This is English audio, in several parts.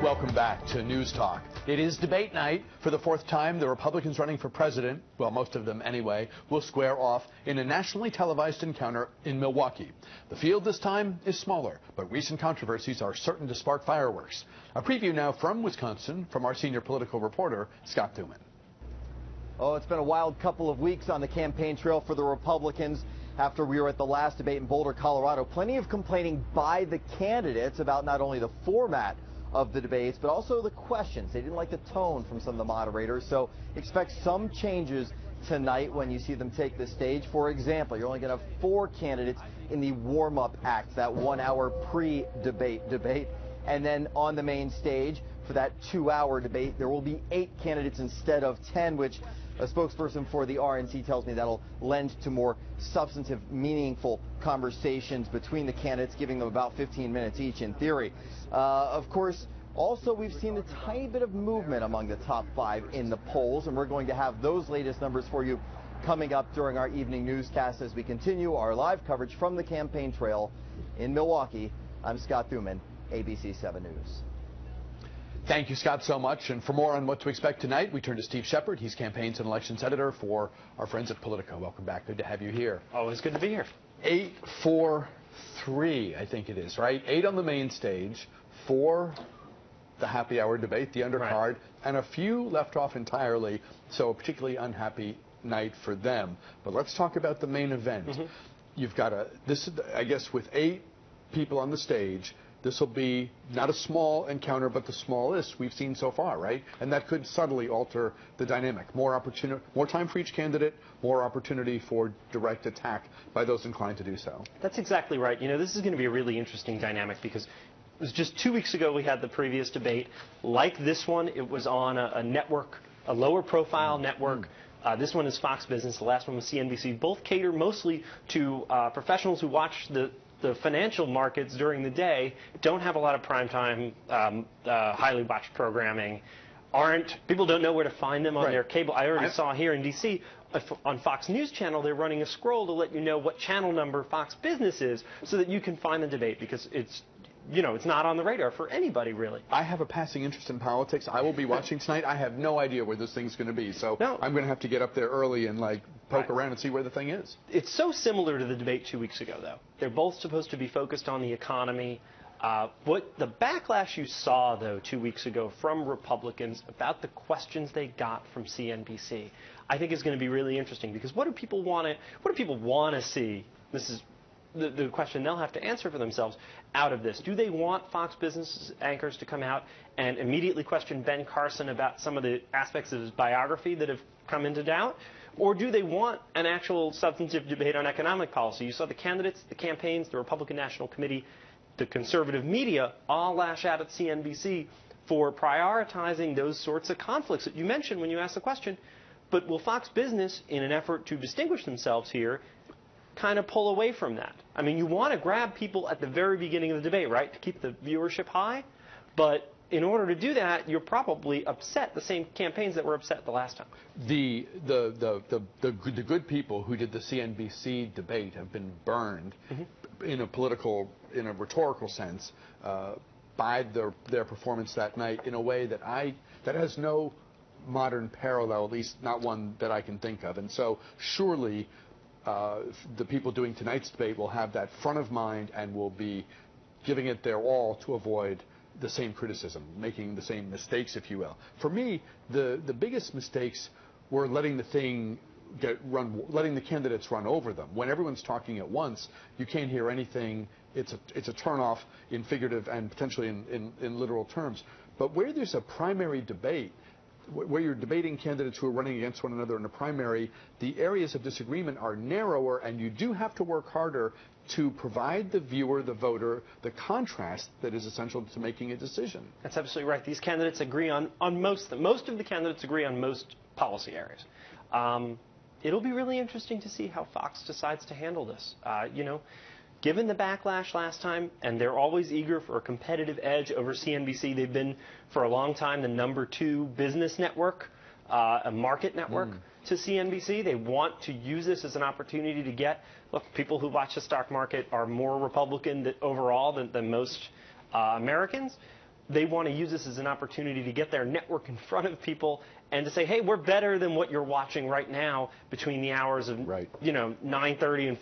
Welcome back to News Talk. It is debate night. For the fourth time, the Republicans running for president, well, most of them anyway, will square off in a nationally televised encounter in Milwaukee. The field this time is smaller, but recent controversies are certain to spark fireworks. A preview now from Wisconsin from our senior political reporter, Scott Thuman. Oh, it's been a wild couple of weeks on the campaign trail for the Republicans. After we were at the last debate in Boulder, Colorado, plenty of complaining by the candidates about not only the format of the debates, but also the questions. They didn't like the tone from some of the moderators, so expect some changes tonight when you see them take the stage. For example, you're only going to have 4 candidates in the warm-up act, that 1-hour pre-debate debate. And then on the main stage for that 2-hour debate, there will be 8 candidates instead of 10, which a spokesperson for the RNC tells me that'll lend to more substantive, meaningful conversations between the candidates, giving them about 15 minutes each in theory. Of course, also we've seen a tiny bit of movement among the top 5 in the polls, and we're going to have those latest numbers for you coming up during our evening newscast as we continue our live coverage from the campaign trail in Milwaukee. I'm Scott Thuman, ABC 7 News. Thank you, Scott, so much. And for more on what to expect tonight, we turn to Steve Shepard. He's campaigns and elections editor for our friends at Politico. Welcome back. Good to have you here. Always good to be here. 8, 4, 3, I think it is, right? 8 on the main stage, 4 the happy hour debate, the undercard, right, and a few left off entirely, so a particularly unhappy night for them. But let's talk about the main event. You've got I guess with 8 people on the stage, this will be not a small encounter, but the smallest we've seen so far, right? And that could subtly alter the dynamic. More opportunity, more time for each candidate, more opportunity for direct attack by those inclined to do so. That's exactly right. You know, this is going to be a really interesting dynamic because it was just 2 weeks ago we had the previous debate. Like this one, it was on a network, a lower profile network. This one is Fox Business. The last one was CNBC. Both cater mostly to professionals who watch the financial markets during the day, don't have a lot of primetime, highly watched programming. People don't know where to find them on their cable. I already saw here in D.C. on Fox News Channel, they're running a scroll to let you know what channel number Fox Business is so that you can find the debate because it's not on the radar for anybody, really. I have a passing interest in politics. I will be watching tonight. I have no idea where this thing's going to be, so I'm going to have to get up there early and poke around and see where the thing is. It's so similar to the debate 2 weeks ago, though. They're both supposed to be focused on the economy. What the backlash you saw, though, 2 weeks ago from Republicans about the questions they got from CNBC, I think is going to be really interesting because what do people want to see? This is the question they'll have to answer for themselves out of this. Do they want Fox Business anchors to come out and immediately question Ben Carson about some of the aspects of his biography that have come into doubt? Or do they want an actual substantive debate on economic policy? You saw the candidates, the campaigns, the Republican National Committee, the conservative media all lash out at CNBC for prioritizing those sorts of conflicts that you mentioned when you asked the question. But will Fox Business, in an effort to distinguish themselves here, kind of pull away from that? I mean, you want to grab people at the very beginning of the debate, right, to keep the viewership high, but in order to do that, you're probably upset the same campaigns that were upset the last time. The good people who did the CNBC debate have been burned in a rhetorical sense by their performance that night in a way that has no modern parallel, at least not one that I can think of. And so surely the people doing tonight's debate will have that front of mind and will be giving it their all to avoid the same criticism, making the same mistakes, if you will. For me, the biggest mistakes were letting the candidates run over them. When everyone's talking at once, you can't hear anything. It's a turnoff in figurative and potentially in literal terms. But where there's a primary debate, where you're debating candidates who are running against one another in a primary, the areas of disagreement are narrower, and you do have to work harder to provide the viewer, the voter, the contrast that is essential to making a decision. That's absolutely right. These candidates agree on most of the candidates agree on most policy areas. It'll be really interesting to see how Fox decides to handle this. Given the backlash last time, and they're always eager for a competitive edge over CNBC, they've been for a long time the #2 business network, a market network to CNBC. They want to use this as an opportunity to get, look, people who watch the stock market are more Republican overall than most Americans. they want to use this as an opportunity to get their network in front of people and to say, hey, we're better than what you're watching right now between the hours of 9:30 and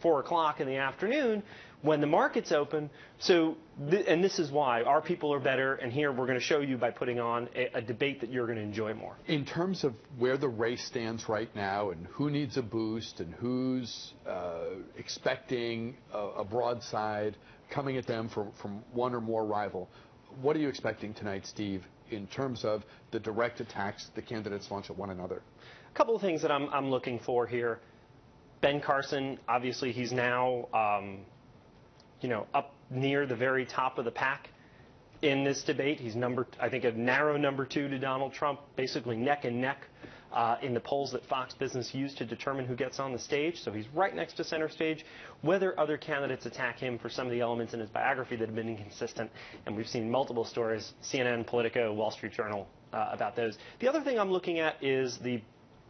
4 o'clock in the afternoon when the market's open. So, and this is why our people are better, and here we're going to show you by putting on a debate that you're going to enjoy more. In terms of where the race stands right now and who needs a boost and who's expecting a broadside coming at them from one or more rival, what are you expecting tonight, Steve, in terms of the direct attacks the candidates launch at one another? A couple of things that I'm looking for here. Ben Carson, obviously, he's now up near the very top of the pack in this debate. He's I think a narrow number 2 to Donald Trump, basically neck and neck in the polls that Fox Business used to determine who gets on the stage. So he's right next to center stage. Whether other candidates attack him for some of the elements in his biography that have been inconsistent, and we've seen multiple stories, CNN, Politico, Wall Street Journal, about those. The other thing I'm looking at is the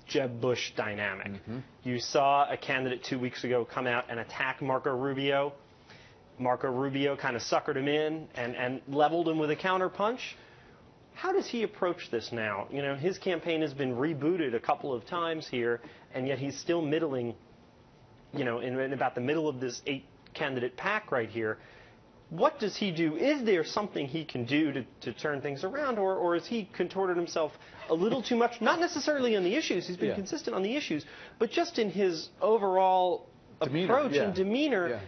Jeb Bush dynamic. Mm-hmm. You saw a candidate 2 weeks ago come out and attack Marco Rubio. Marco Rubio kind of suckered him in and leveled him with a counterpunch. How does he approach this now? His campaign has been rebooted a couple of times here, and yet he's still middling, in about the middle of this 8-candidate pack right here. What does he do? Is there something he can do to turn things around, or has he contorted himself a little too much? Not necessarily on the issues. He's been consistent on the issues, but just in his overall approach and demeanor,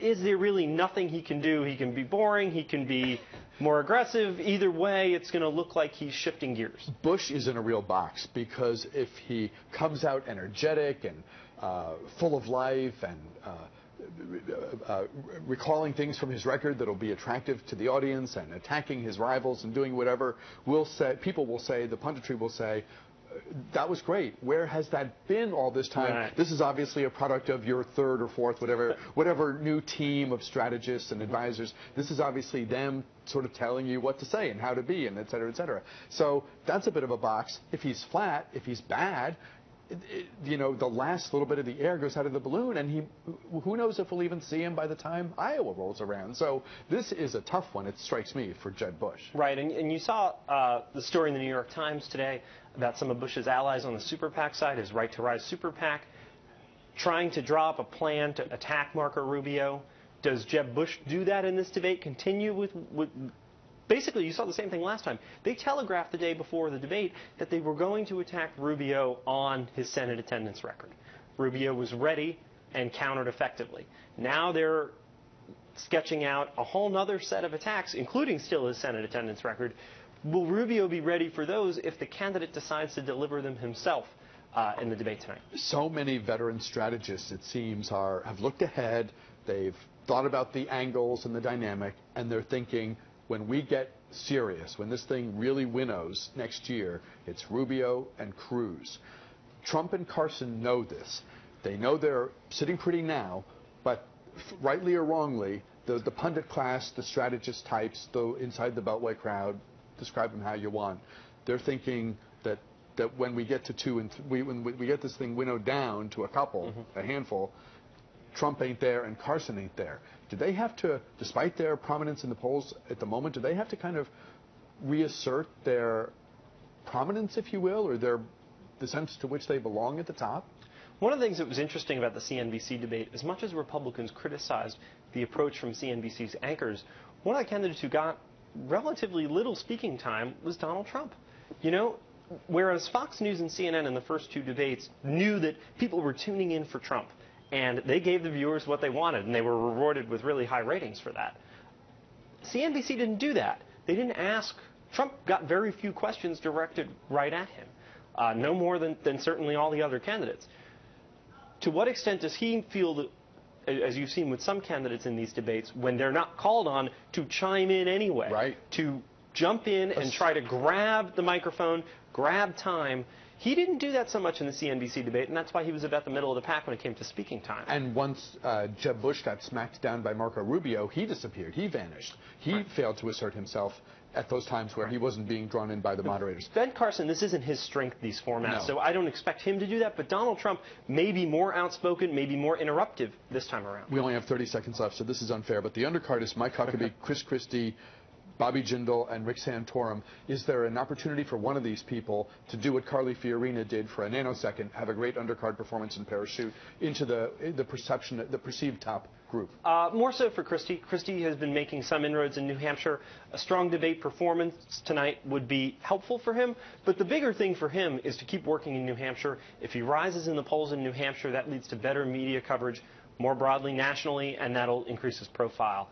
is there really nothing he can do? He can be boring. He can be more aggressive. Either way, it's going to look like he's shifting gears. Bush is in a real box because if he comes out energetic and full of life and recalling things from his record that'll be attractive to the audience and attacking his rivals and doing whatever, people will say, the punditry will say, that was great. Where has that been all this time? Right. This is obviously a product of your third or fourth, whatever new team of strategists and advisors. This is obviously them sort of telling you what to say and how to be, and et cetera, et cetera. So that's a bit of a box. If he's flat, if he's bad, the last little bit of the air goes out of the balloon, and who knows if we'll even see him by the time Iowa rolls around. So this is a tough one, it strikes me, for Jeb Bush. Right, and you saw the story in the New York Times today about some of Bush's allies on the Super PAC side, his Right to Rise Super PAC, trying to draw up a plan to attack Marco Rubio. Does Jeb Bush do that in this debate? Continue with basically, you saw the same thing last time. They telegraphed the day before the debate that they were going to attack Rubio on his Senate attendance record. Rubio was ready and countered effectively. Now they're sketching out a whole other set of attacks, including still his Senate attendance record. Will Rubio be ready for those if the candidate decides to deliver them himself in the debate tonight? So many veteran strategists, it seems, have looked ahead. They've thought about the angles and the dynamic, and they're thinking, when we get serious, when this thing really winnows next year, it's Rubio and Cruz. Trump and Carson know this. They know they're sitting pretty now, but rightly or wrongly, the pundit class, the strategist types, the inside the Beltway crowd, describe them how you want, they're thinking that when we get to 2 and 3, when we get this thing winnowed down to a couple, a handful, Trump ain't there and Carson ain't there. Do they have to, despite their prominence in the polls at the moment, do they have to kind of reassert their prominence, if you will, or the sense to which they belong at the top? One of the things that was interesting about the CNBC debate, as much as Republicans criticized the approach from CNBC's anchors, one of the candidates who got relatively little speaking time was Donald Trump. Whereas Fox News and CNN in the first 2 debates knew that people were tuning in for Trump, and they gave the viewers what they wanted, and they were rewarded with really high ratings for that. CNBC didn't do that. They didn't ask. Trump got very few questions directed right at him, no more than certainly all the other candidates. To what extent does he feel that, as you've seen with some candidates in these debates, when they're not called on to chime in anyway, right, to jump in and try to grab the microphone, grab time? He didn't do that so much in the CNBC debate, and that's why he was about the middle of the pack when it came to speaking time. And once Jeb Bush got smacked down by Marco Rubio, he disappeared. He vanished. He failed to assert himself at those times where he wasn't being drawn in by the moderators. Ben Carson, this isn't his strength, these formats, so I don't expect him to do that. But Donald Trump may be more outspoken, maybe more interruptive this time around. We only have 30 seconds left, so this is unfair. But the undercard is Mike Huckabee, Chris Christie, Bobby Jindal and Rick Santorum, is there an opportunity for one of these people to do what Carly Fiorina did for a nanosecond, have a great undercard performance and parachute into the perceived top group? More so for Christie. Christie has been making some inroads in New Hampshire. A strong debate performance tonight would be helpful for him, but the bigger thing for him is to keep working in New Hampshire. If he rises in the polls in New Hampshire, that leads to better media coverage more broadly nationally, and that'll increase his profile.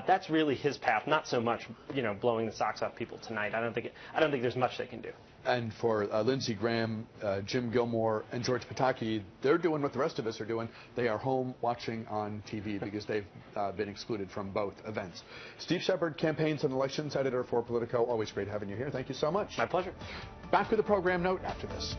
That's really his path, not so much, blowing the socks off people tonight. I don't think there's much they can do. And for Lindsey Graham, Jim Gilmore, and George Pataki, they're doing what the rest of us are doing. They are home watching on TV because they've been excluded from both events. Steve Shepard, Campaigns and Elections Editor for Politico. Always great having you here. Thank you so much. My pleasure. Back with a program note after this.